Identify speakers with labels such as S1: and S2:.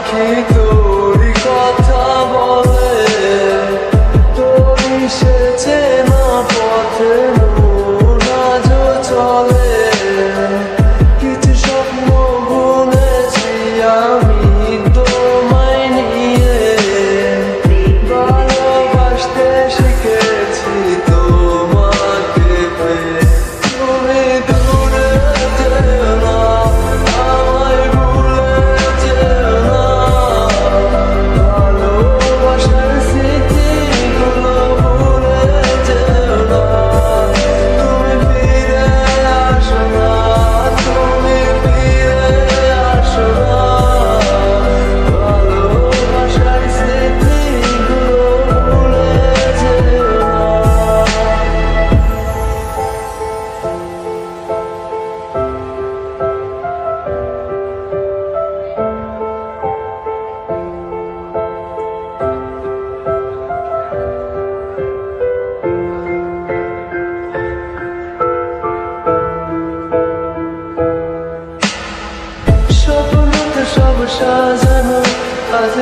S1: পাখি তোরই কথা বলে, তোরই সেচে না পথে মন আজও চলে। কিছু স্বপ্ন বুনেছি আমি তোমায় নিয়ে, ভালোবাসতে শিখেছি তোমাকে পেয়ে। তুমি দূরে যেও না, আমায় ভুলে যেও না, ভালোবাসার স্মৃতিগুলো ভুলে যেও না। তুমি ফিরে আসো না, তুমি ফিরে আসো না, ভালোবাসার স্মৃতিগুলো ভুলে যেও না। স্বপ্নতে সব সাজানো আজ